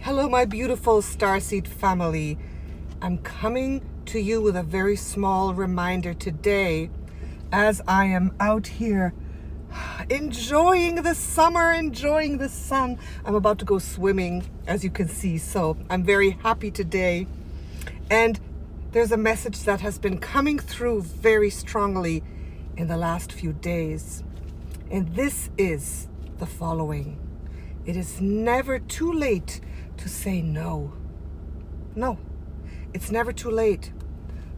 Hello, my beautiful Starseed family. I'm coming to you with a very small reminder today as I am out here enjoying the summer, enjoying the sun. I'm about to go swimming, as you can see, so I'm very happy today. And there's a message that has been coming through very strongly in the last few days. And this is the following. It is never too late to say no. No, it's never too late.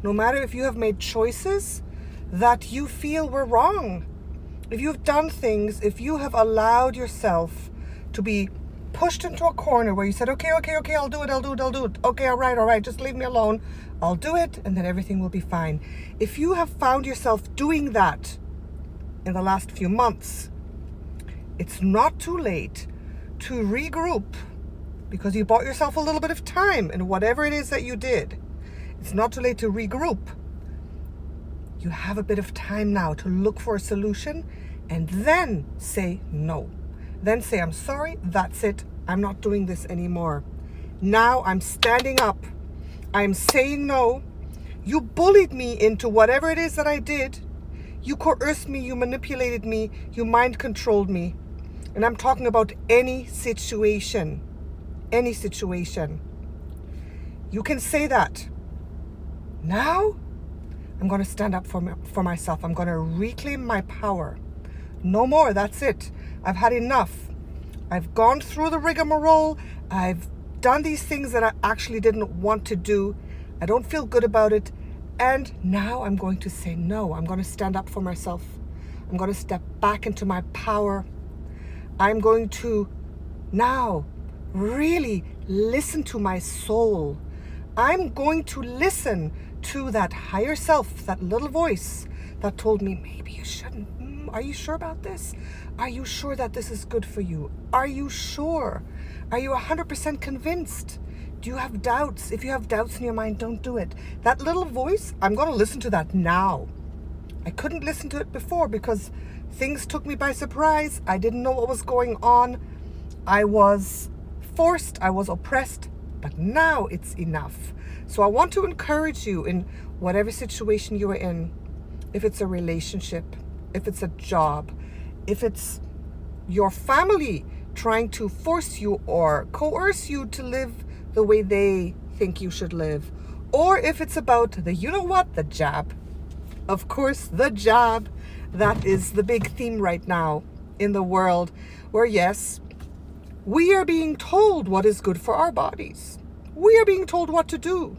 No matter if you have made choices that you feel were wrong, if you've done things, if you have allowed yourself to be pushed into a corner where you said, okay, I'll do it. Okay, all right, just leave me alone. I'll do it, and then everything will be fine. If you have found yourself doing that in the last few months, it's not too late to regroup, because you bought yourself a little bit of time in whatever it is that you did. It's not too late to regroup. You have a bit of time now to look for a solution and then say no. Then say, I'm sorry, that's it. I'm not doing this anymore. Now I'm standing up. I'm saying no. You bullied me into whatever it is that I did. You coerced me, you manipulated me, you mind controlled me. And I'm talking about any situation. Any situation. You can say that. Now, I'm going to stand up for myself. I'm going to reclaim my power. No more. That's it. I've had enough. I've gone through the rigmarole. I've done these things that I actually didn't want to do. I don't feel good about it. And now I'm going to say no. I'm going to stand up for myself. I'm going to step back into my power. I'm going to now really listen to my soul. I'm going to listen to that higher self, that little voice that told me, maybe you shouldn't. Are you sure about this? Are you sure that this is good for you? Are you sure? Are you 100% convinced? Do you have doubts? If you have doubts in your mind, don't do it. That little voice, I'm going to listen to that now. I couldn't listen to it before because things took me by surprise. I didn't know what was going on. I was forced, I was oppressed, but now it's enough. So I want to encourage you in whatever situation you are in. If it's a relationship, if it's a job, if it's your family trying to force you or coerce you to live the way they think you should live, or if it's about the, you know what, the jab. Of course, the jab. That is the big theme right now in the world, where yes, we are being told what is good for our bodies. We are being told what to do.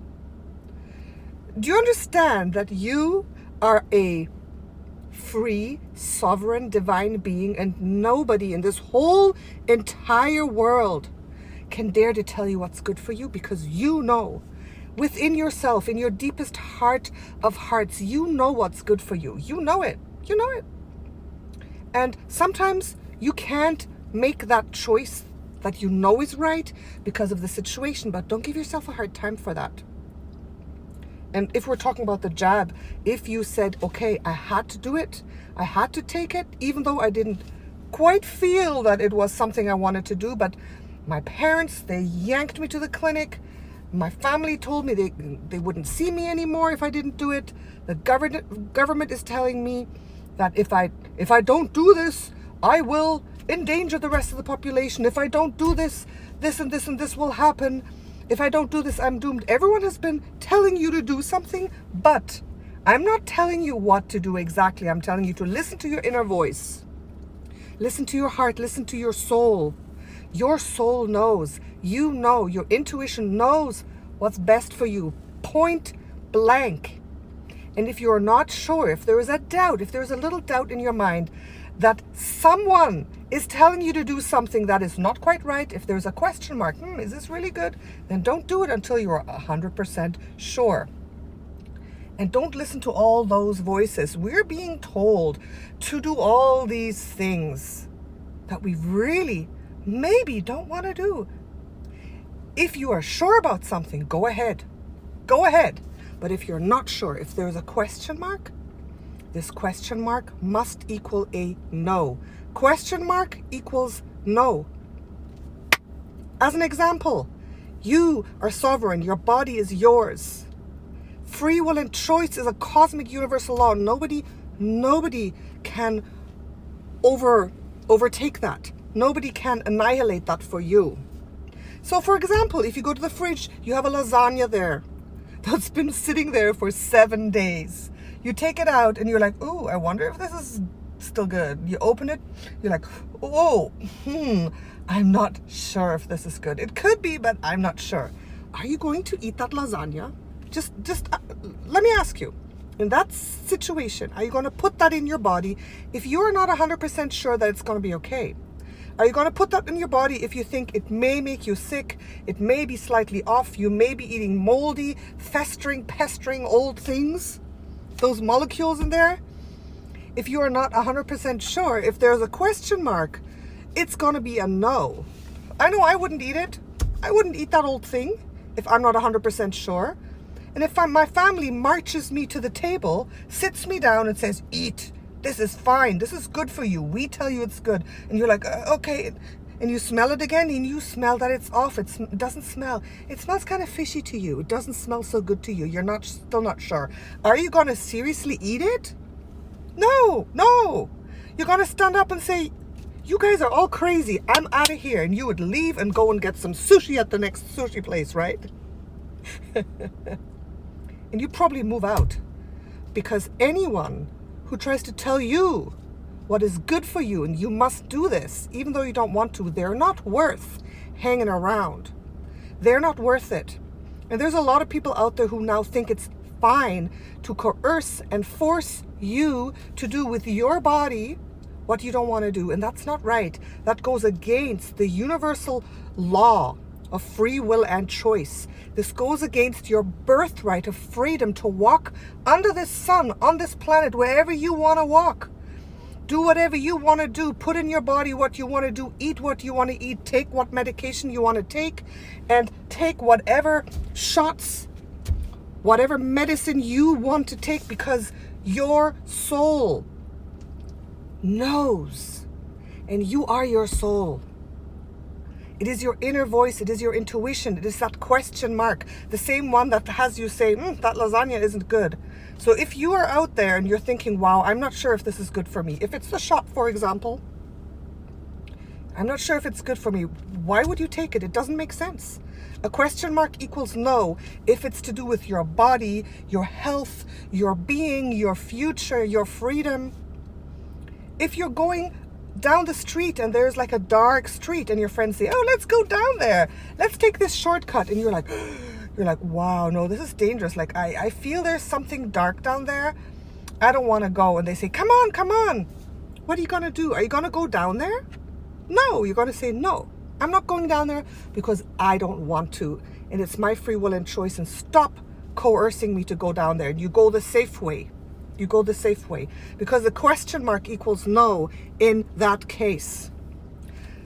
Do you understand that you are a free, sovereign, divine being, and nobody in this whole entire world can dare to tell you what's good for you, because you know within yourself, in your deepest heart of hearts, you know what's good for you. You know it. You know it. And sometimes you can't make that choice that you know is right because of the situation, but don't give yourself a hard time for that. And if we're talking about the jab, if you said, okay, I had to do it, I had to take it, even though I didn't quite feel that it was something I wanted to do, but my parents, they yanked me to the clinic. My family told me they wouldn't see me anymore if I didn't do it. The government is telling me that if I don't do this, I will endanger the rest of the population. If I don't do this, this and this and this will happen. If I don't do this, I'm doomed. Everyone has been telling you to do something, but I'm not telling you what to do exactly. I'm telling you to listen to your inner voice. Listen to your heart. Listen to your soul. Your soul knows. You know. Your intuition knows what's best for you. Point blank. And if you're not sure, if there is a doubt, if there's a little doubt in your mind that someone is telling you to do something that is not quite right, if there's a question mark, is this really good? Then don't do it until you're 100% sure. And don't listen to all those voices. We're being told to do all these things that we really maybe don't want to do. If you are sure about something, go ahead. Go ahead. But if you're not sure, if there's a question mark, this question mark must equal a no. Question mark equals no. As an example, You are sovereign. Your body is yours. Free will and choice is a cosmic universal law. Nobody can overtake that. Nobody can annihilate that for you. So for example, if you go to the fridge, you have a lasagna there that's been sitting there for 7 days. You take it out and you're like, oh, I wonder if this is still good. You open it, you're like, oh, I'm not sure if this is good. It could be, but I'm not sure. Are you going to eat that lasagna? Just let me ask you, in that situation, are you going to put that in your body if you're not 100% sure that it's going to be okay? Are you going to put that in your body if you think it may make you sick, it may be slightly off, you may be eating moldy, festering, pestering old things, those molecules in there? If you are not 100% sure, if there's a question mark, it's going to be a no. I know I wouldn't eat it. I wouldn't eat that old thing if I'm not 100% sure. And if my family marches me to the table, sits me down and says, eat, this is fine, this is good for you, we tell you it's good, and you're like, okay, and you smell it again, and you smell that it's off, it doesn't smell, it smells kind of fishy to you, it doesn't smell so good to you, you're still not sure. Are you going to seriously eat it? No, you're going to stand up and say, you guys are all crazy, I'm out of here, and you would leave and go and get some sushi at the next sushi place, right? And you probably move out, because anyone who tries to tell you what is good for you and you must do this, even though you don't want to, they're not worth hanging around. They're not worth it. And there's a lot of people out there who now think it's fine to coerce and force you to do with your body what you don't want to do. And that's not right. That goes against the universal law of free will and choice. This goes against your birthright of freedom to walk under this sun, on this planet, wherever you want to walk. Do whatever you want to do. Put in your body what you want to do. Eat what you want to eat. Take what medication you want to take. And take whatever shots, whatever medicine you want to take, because your soul knows. And you are your soul. It is your inner voice. It is your intuition. It is that question mark. The same one that has you say, that lasagna isn't good. So if you are out there and you're thinking, wow, I'm not sure if this is good for me. If it's the shot, for example, I'm not sure if it's good for me. Why would you take it? It doesn't make sense. A question mark equals no if it's to do with your body, your health, your being, your future, your freedom. If you're going down the street and there's like a dark street and your friends say, oh, let's go down there, let's take this shortcut, and you're like, wow, no, this is dangerous, like I feel there's something dark down there, I don't want to go. And they say, come on, what are you gonna do? Are you gonna go down there? No, you're gonna say, no, I'm not going down there because I don't want to, and it's my free will and choice, and stop coercing me to go down there. You go the safe way. You go the safe way, because the question mark equals no in that case.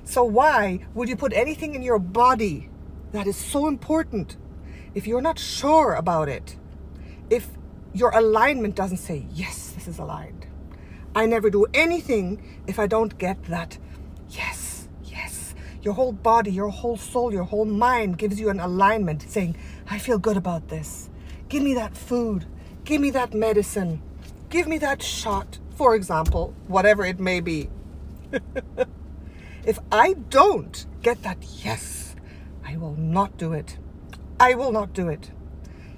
So why would you put anything in your body that is so important if you're not sure about it? If your alignment doesn't say, yes, this is aligned. I never do anything if I don't get that yes. Your whole body, your whole soul, your whole mind gives you an alignment saying, I feel good about this. Give me that food. Give me that medicine. Give me that shot, for example, whatever it may be. If I don't get that yes, I will not do it. I will not do it.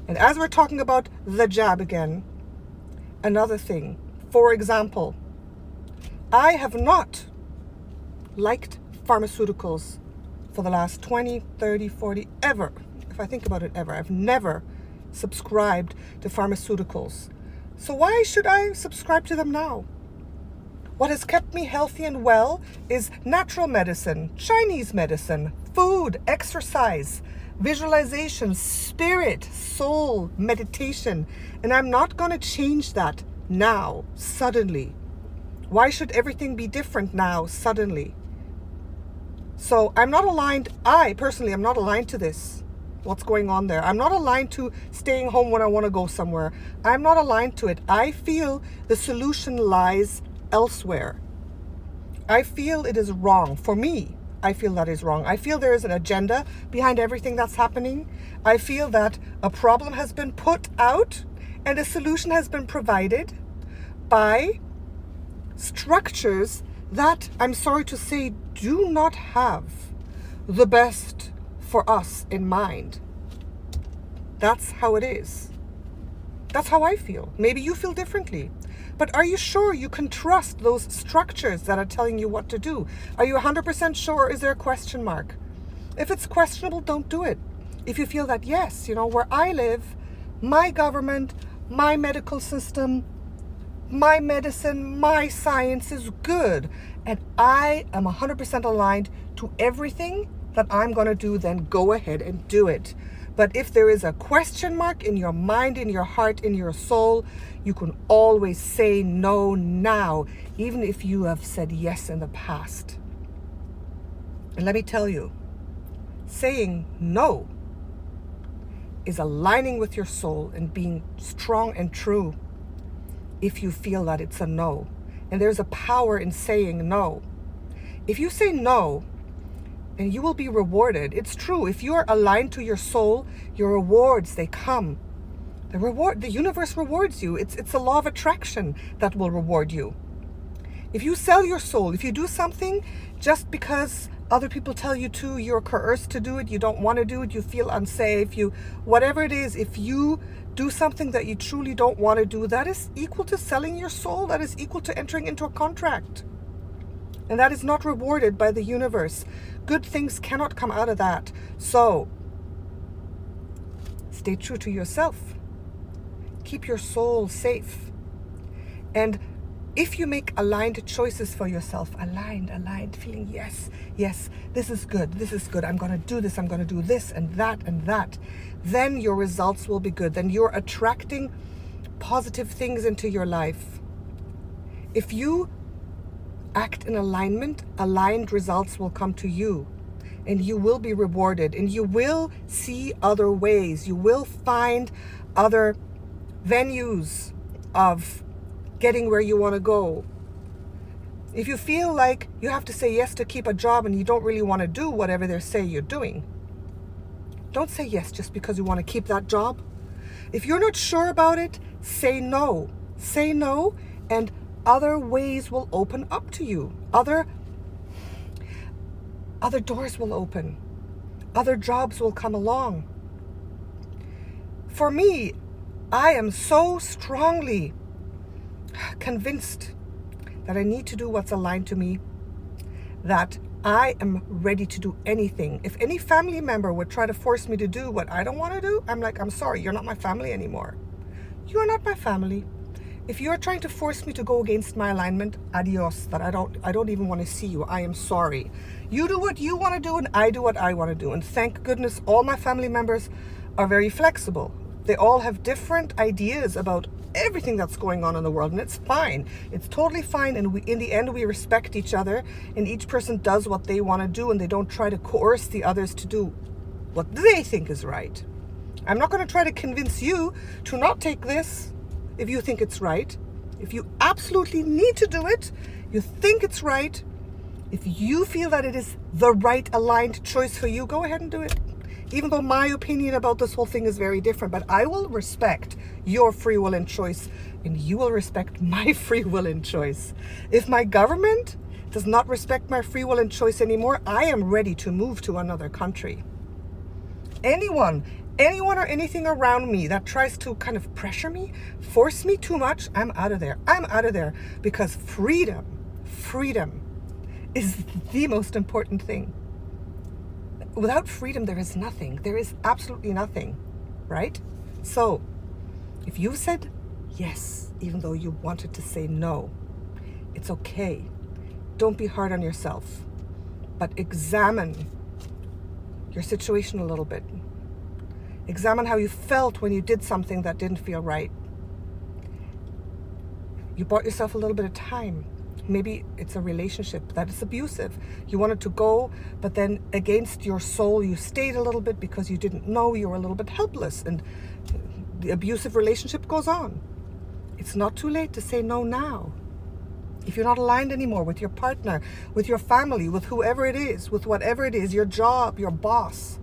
And as we're talking about the jab again, another thing, for example, I have not liked pharmaceuticals for the last 20, 30, 40, ever. If I think about it, ever. I've never subscribed to pharmaceuticals. So why should I subscribe to them now? What has kept me healthy and well is natural medicine, Chinese medicine, food, exercise, visualization, spirit, soul, meditation. And I'm not going to change that now, suddenly. Why should everything be different now, suddenly? So I'm not aligned. I personally am not aligned to this. What's going on there? I'm not aligned to staying home when I want to go somewhere. I'm not aligned to it. I feel the solution lies elsewhere. I feel it is wrong. For me, I feel that is wrong. I feel there is an agenda behind everything that's happening. I feel that a problem has been put out and a solution has been provided by structures that, I'm sorry to say, do not have the best for us in mind. That's how it is. That's how I feel. Maybe you feel differently. But are you sure you can trust those structures that are telling you what to do? Are you 100% sure, or is there a question mark? If it's questionable, don't do it. If you feel that, yes, you know, where I live, my government, my medical system, my medicine, my science is good, and I am 100% aligned to everything that I'm going to do, then go ahead and do it. But if there is a question mark in your mind, in your heart, in your soul, you can always say no now, even if you have said yes in the past. And let me tell you, saying no is aligning with your soul and being strong and true if you feel that it's a no. And there's a power in saying no. If you say no, and you will be rewarded. It's true. If you are aligned to your soul, your rewards, they come. The universe rewards you. It's the law of attraction that will reward you. If you sell your soul, if you do something just because other people tell you to, you're coerced to do it, you don't want to do it, you feel unsafe, whatever it is, if you do something that you truly don't want to do, that is equal to selling your soul. That is equal to entering into a contract. And that is not rewarded by the universe. Good things cannot come out of that. So, stay true to yourself. Keep your soul safe. And if you make aligned choices for yourself, aligned, feeling yes, this is good, I'm going to do this, I'm going to do this and that, then your results will be good. Then you're attracting positive things into your life. If you act in alignment, aligned results will come to you, and you will be rewarded, and you will see other ways. You will find other venues of getting where you want to go. If you feel like you have to say yes to keep a job and you don't really want to do whatever they say you're doing, don't say yes just because you want to keep that job. If you're not sure about it, say no. Say no, and other ways will open up to you. Other doors will open. Other jobs will come along. For me, I am so strongly convinced that I need to do what's aligned to me, that I am ready to do anything. If any family member would try to force me to do what I don't want to do, I'm like, I'm sorry, you're not my family anymore. You are not my family. If you're trying to force me to go against my alignment, adios, that I don't even want to see you. I am sorry. You do what you want to do and I do what I want to do. And thank goodness all my family members are very flexible. They all have different ideas about everything that's going on in the world, and it's fine. It's totally fine, and in the end we respect each other, and each person does what they want to do, and they don't try to coerce the others to do what they think is right. I'm not going to try to convince you to not take this if you think it's right. If you absolutely need to do it, you think it's right, if you feel that it is the right aligned choice for you, go ahead and do it. Even though my opinion about this whole thing is very different, but I will respect your free will and choice, and you will respect my free will and choice. If my government does not respect my free will and choice anymore, I am ready to move to another country. Anyone or anything around me that tries to kind of pressure me, force me too much, I'm out of there. I'm out of there, because freedom is the most important thing. Without freedom, there is nothing. There is absolutely nothing, right? So if you said yes, even though you wanted to say no, it's okay. Don't be hard on yourself, but examine your situation a little bit. Examine how you felt when you did something that didn't feel right. You bought yourself a little bit of time. Maybe it's a relationship that is abusive. You wanted to go, but then against your soul, you stayed a little bit because you didn't know, you were a little bit helpless, and the abusive relationship goes on. It's not too late to say no now. if you're not aligned anymore with your partner, with your family, with whoever it is, with whatever it is, your job, your boss,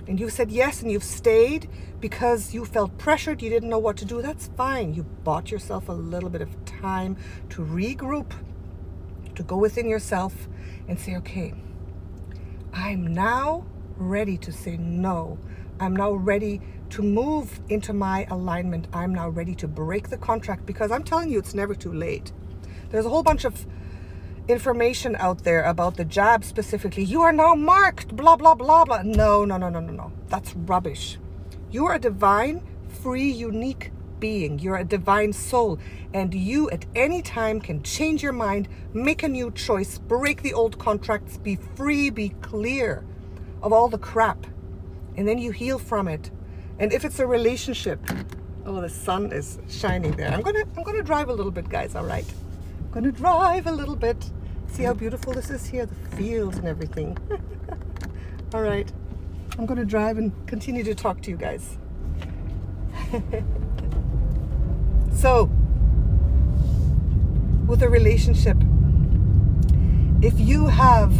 and you said yes and you've stayed because you felt pressured, you didn't know what to do, that's fine. You bought yourself a little bit of time to regroup, to go within yourself and say, okay, I'm now ready to say no. I'm now ready to move into my alignment. I'm now ready to break the contract, because I'm telling you, it's never too late. There's a whole bunch of information out there about the jab specifically. You are now marked, blah, blah, blah, blah. No. That's rubbish. You are a divine, free, unique being. You're a divine soul. And you at any time can change your mind, make a new choice, break the old contracts, be free, be clear of all the crap. And then you heal from it. And if it's a relationship, oh, the sun is shining there. I'm gonna drive a little bit, guys, all right? I'm gonna drive a little bit. See how beautiful this is here, the fields and everything. All right, I'm gonna drive and continue to talk to you guys. So, with a relationship, if you have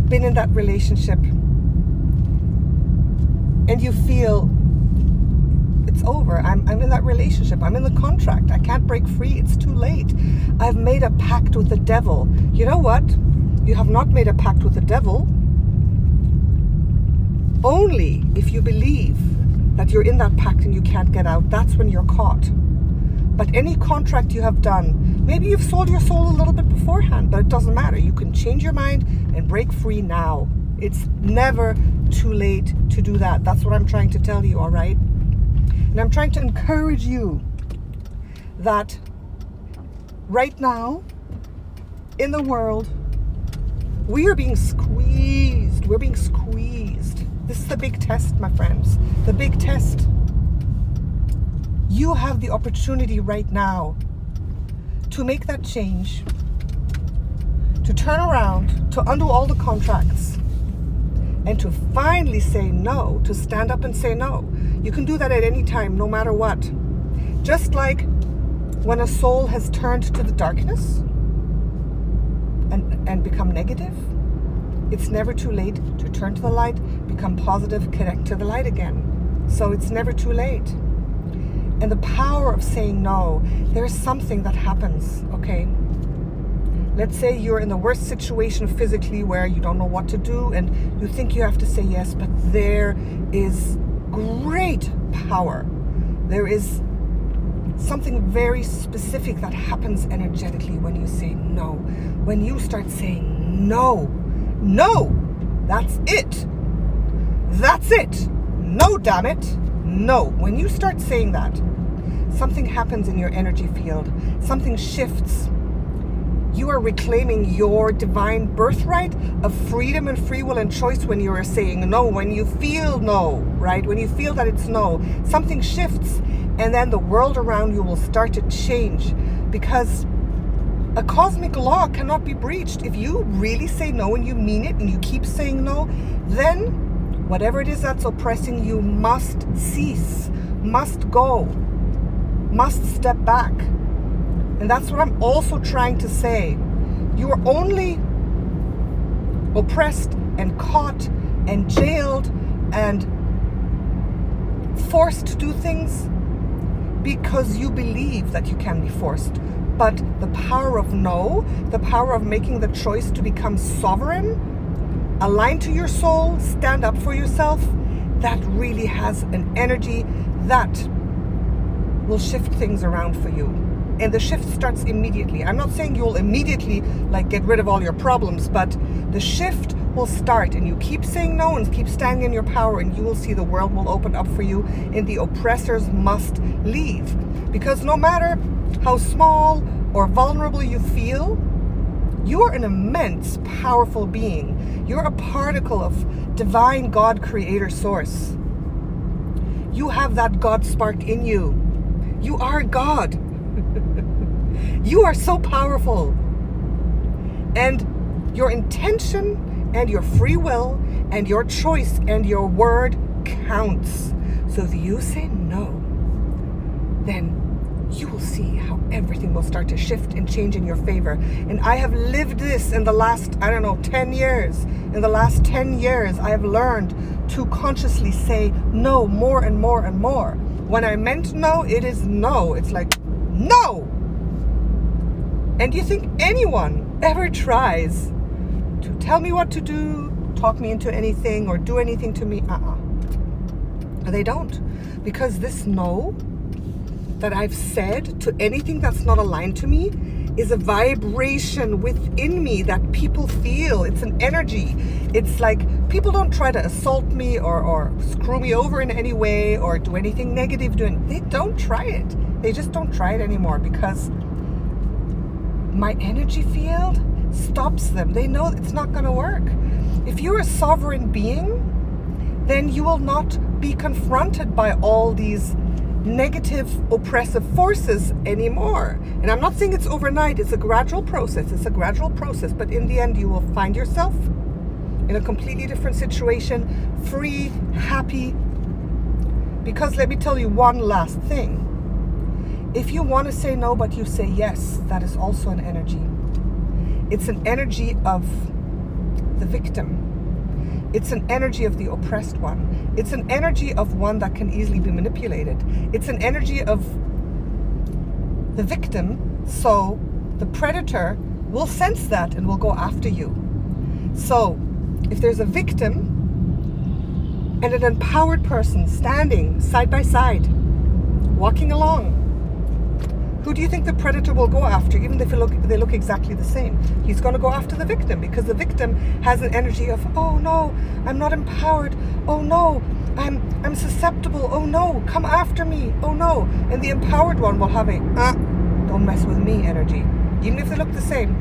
been in that relationship and you feel it's over, I'm in that relationship, I'm in the contract, I can't break free, it's too late, I've made a pact with the devil. You know what? You have not made a pact with the devil. Only if you believe that you're in that pact and you can't get out, that's when you're caught. But any contract you have done, maybe you've sold your soul a little bit beforehand, but it doesn't matter. You can change your mind and break free now. It's never too late to do that. That's what I'm trying to tell you, all right? And I'm trying to encourage you that right now in the world, we are being squeezed. We're being squeezed. This is the big test, my friends. The big test. You have the opportunity right now to make that change, to turn around, to undo all the contracts, and to finally say no, to stand up and say no. You can do that at any time, no matter what. Just like when a soul has turned to the darkness and become negative, it's never too late to turn to the light, become positive, connect to the light again. So it's never too late. And the power of saying no, there's something that happens, okay? Let's say you're in the worst situation physically where you don't know what to do and you think you have to say yes, but there is great power. There is something very specific that happens energetically when you say no. When you start saying no, that's it. That's it. No, damn it. No. When you start saying that, something happens in your energy field. Something shifts. You are reclaiming your divine birthright of freedom and free will and choice when you are saying no, when you feel no, right? When you feel that it's no, something shifts, and then the world around you will start to change, because a cosmic law cannot be breached. If you really say no and you mean it and you keep saying no, then whatever it is that's oppressing you must cease, must go, must step back. And that's what I'm also trying to say. You are only oppressed and caught and jailed and forced to do things because you believe that you can be forced. But the power of no, the power of making the choice to become sovereign, align to your soul, stand up for yourself, that really has an energy that will shift things around for you. And the shift starts immediately. I'm not saying you'll immediately like get rid of all your problems, but the shift will start, and you keep saying no and keep standing in your power, and you will see the world will open up for you, and the oppressors must leave. Because no matter how small or vulnerable you feel, you are an immense, powerful being. You're a particle of divine God creator source. You have that God spark in you. You are God. You are so powerful. And your intention and your free will and your choice and your word counts. So if you say no, then you will see how everything will start to shift and change in your favor. And I have lived this in the last, I don't know, 10 years. In the last 10 years, I have learned to consciously say no more and more and more. When I meant no, it is no. It's like, no! And do you think anyone ever tries to tell me what to do, talk me into anything, or do anything to me? They don't. Because this no that I've said to anything that's not aligned to me is a vibration within me that people feel. It's an energy. It's like people don't try to assault me or screw me over in any way or do anything negative. They don't try it. They just don't try it anymore because my energy field stops them. They know it's not going to work. If you're a sovereign being, then you will not be confronted by all these negative, oppressive forces anymore. And I'm not saying it's overnight. It's a gradual process. It's a gradual process. But in the end, you will find yourself in a completely different situation, free, happy. Because let me tell you one last thing. If you want to say no, but you say yes, that is also an energy. It's an energy of the victim. It's an energy of the oppressed one. It's an energy of one that can easily be manipulated. It's an energy of the victim, so the predator will sense that and will go after you. So if there's a victim and an empowered person standing side by side, walking along, who do you think the predator will go after, even if they look exactly the same? He's going to go after the victim because the victim has an energy of, oh no, I'm not empowered. Oh no, I'm susceptible. Oh no, come after me. Oh no. And the empowered one will have a, don't mess with me energy, even if they look the same.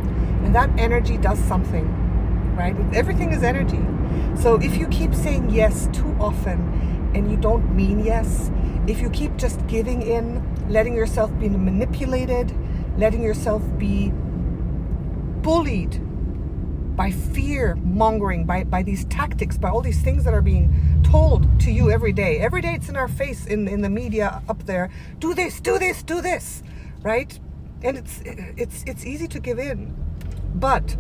And that energy does something, right? Everything is energy. So if you keep saying yes too often and you don't mean yes, if you keep just giving in, letting yourself be manipulated, letting yourself be bullied by fear mongering, by these tactics, by all these things that are being told to you every day. Every day it's in our face in the media up there. Do this, do this, do this, right? And it's easy to give in. But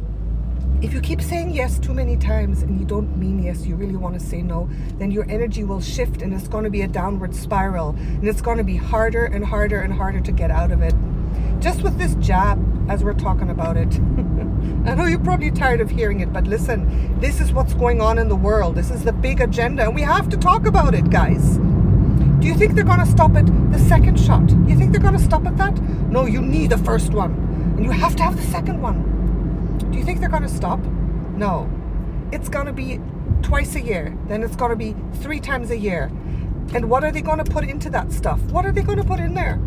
if you keep saying yes too many times and you don't mean yes, you really want to say no, then your energy will shift and it's going to be a downward spiral. And it's going to be harder and harder and harder to get out of it. Just with this jab, as we're talking about it. I know you're probably tired of hearing it, but listen, this is what's going on in the world. This is the big agenda and we have to talk about it, guys. Do you think they're going to stop at the second shot? You think they're going to stop at that? No, you need the first one. And you have to have the second one. Do you think they're going to stop? No. It's going to be twice a year. Then it's going to be 3 times a year. And what are they going to put into that stuff? What are they going to put in there?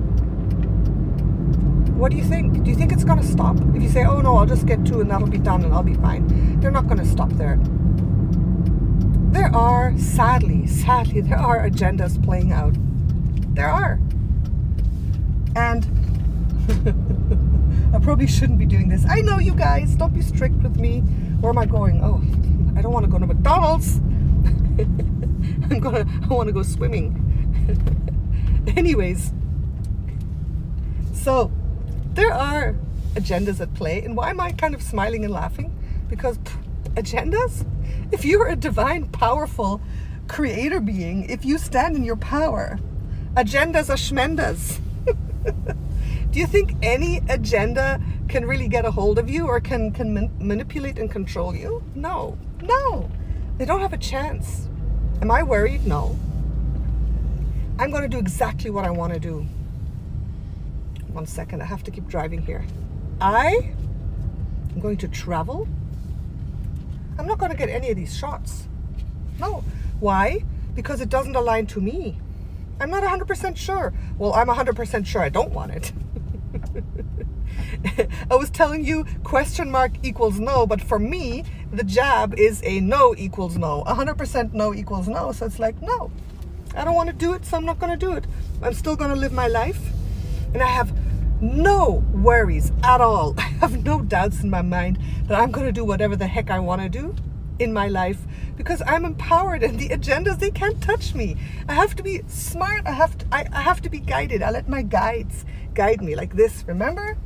What do you think? Do you think it's going to stop? If you say, oh no, I'll just get 2 and that'll be done and I'll be fine. They're not going to stop there. There are, sadly, there are agendas playing out. There are. And I probably shouldn't be doing this. I know, you guys, don't be strict with me. Where am I going? Oh, I don't want to go to McDonald's. I want to go swimming. Anyways, so there are agendas at play. And why am I kind of smiling and laughing? Because agendas? If you're a divine, powerful creator being, if you stand in your power, agendas are schmendas. Do you think any agenda can really get a hold of you or can manipulate and control you? No, no. They don't have a chance. Am I worried? No. I'm going to do exactly what I want to do. 1 second, I have to keep driving here. I am going to travel. I'm not going to get any of these shots. No. Why? Because it doesn't align to me. I'm not 100% sure. Well, I'm 100% sure I don't want it. I was telling you question mark equals no, but for me, the jab is a no equals no. 100% no equals no. So it's like, no, I don't want to do it, so I'm not going to do it. I'm still going to live my life. And I have no worries at all. I have no doubts in my mind that I'm going to do whatever the heck I want to do. in my life because I'm empowered, and the agendas, they can't touch me. I have to be smart. I have to be guided. I let my guides guide me like this. Remember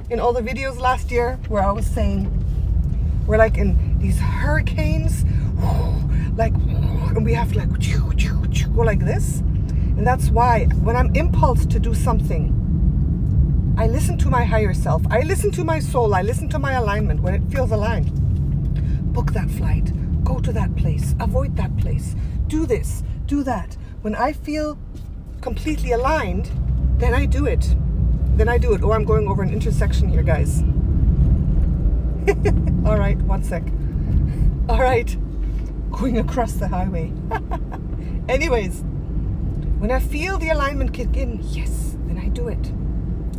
in all the videos last year where I was saying we're like in these hurricanes, like, and we have to like go like this. And that's why when I'm impulsed to do something, I listen to my higher self. I listen to my soul. I listen to my alignment when it feels aligned. Book that flight. Go to that place. Avoid that place. Do this. Do that. When I feel completely aligned, then I do it. Then I do it. Or I'm going over an intersection here, guys. All right, one sec. All right, going across the highway. Anyways, when I feel the alignment kick in, yes, then I do it.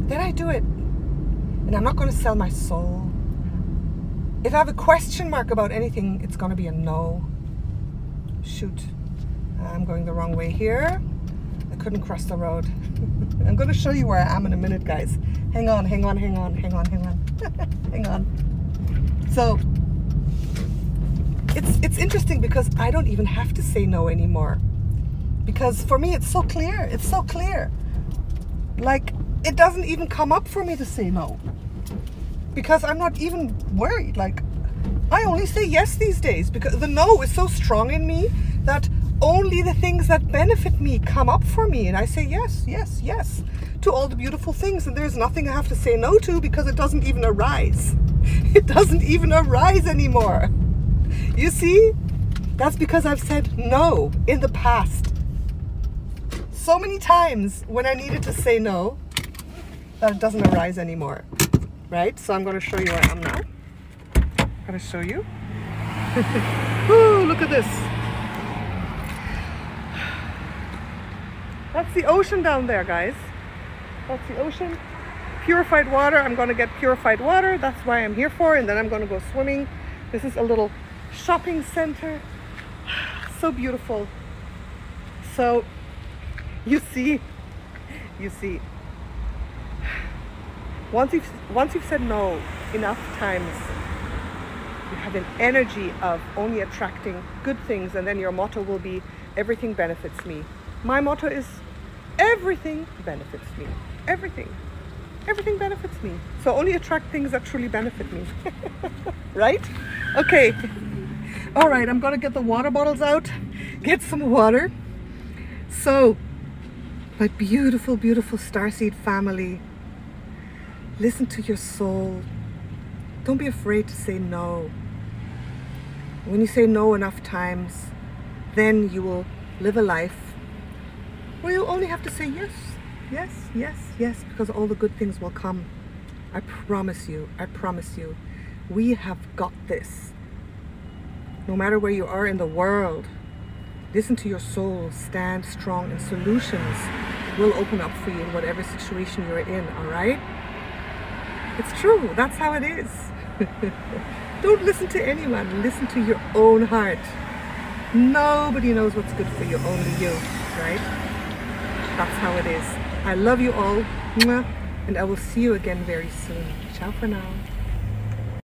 Then I do it. And I'm not going to sell my soul. If I have a question mark about anything, it's going to be a no. Shoot, I'm going the wrong way here. I couldn't cross the road. I'm going to show you where I am in a minute, guys. Hang on, hang on, hang on, hang on, hang on. Hang on. So it's interesting because I don't even have to say no anymore. Because for me, it's so clear. It's so clear. Like, it doesn't even come up for me to say no. Because I'm not even worried. Like, I only say yes these days because the no is so strong in me that only the things that benefit me come up for me. And I say yes, yes, yes to all the beautiful things. And there's nothing I have to say no to because it doesn't even arise. It doesn't even arise anymore. You see? That's because I've said no in the past. So many times when I needed to say no, that it doesn't arise anymore. Right? So I'm going to show you where I am now. I'm going to show you. Ooh, look at this. That's the ocean down there, guys. That's the ocean. Purified water. I'm going to get purified water. That's why I'm here for. And then I'm going to go swimming. This is a little shopping center. So beautiful. So you see. Once you've said no enough times, you have an energy of only attracting good things, and then your motto will be everything benefits me. My motto is everything benefits me. Everything benefits me. So only attract things that truly benefit me. Right? Okay. All right, I'm gonna get the water bottles out, get some water. So my beautiful, beautiful Starseed family, listen to your soul. Don't be afraid to say no. When you say no enough times, then you will live a life where you only have to say yes, yes, yes, yes, because all the good things will come. I promise you, I promise you. We have got this. No matter where you are in the world, listen to your soul, stand strong, and solutions will open up for you in whatever situation you're in, all right? It's true, that's how it is. Don't listen to anyone, listen to your own heart. Nobody knows what's good for you, only you, right? That's how it is. I love you all, and I will see you again very soon. Ciao for now.